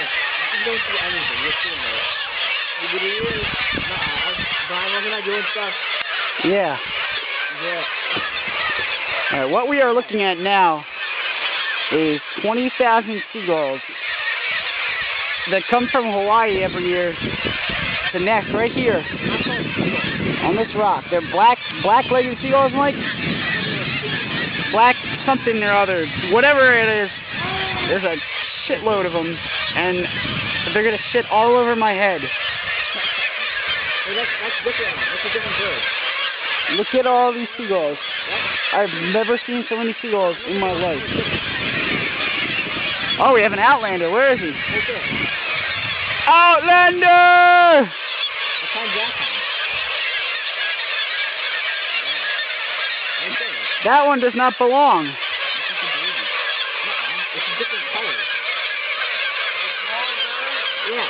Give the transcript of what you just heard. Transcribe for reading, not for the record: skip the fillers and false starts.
You don't see anything. You're sitting there. You really? Brian, wasn't I doing stuff? Yeah. Yeah. Alright, what we are looking at now is 20,000 seagulls that come from Hawaii every year to nest right here on this rock. They're black-legged seagulls, Mike? Black something or other. Whatever it is, there's a shitload of them, and they're going to shit all over my head. Hey, that's different. That's a different bird. Look at all these seagulls. I've never seen so many seagulls in my life. Oh, we have an outlander. Where is he? Right there. Outlander! What time's that time? Yeah. Right there. That one does not belong. It's just a baby. It's a different color. Yeah.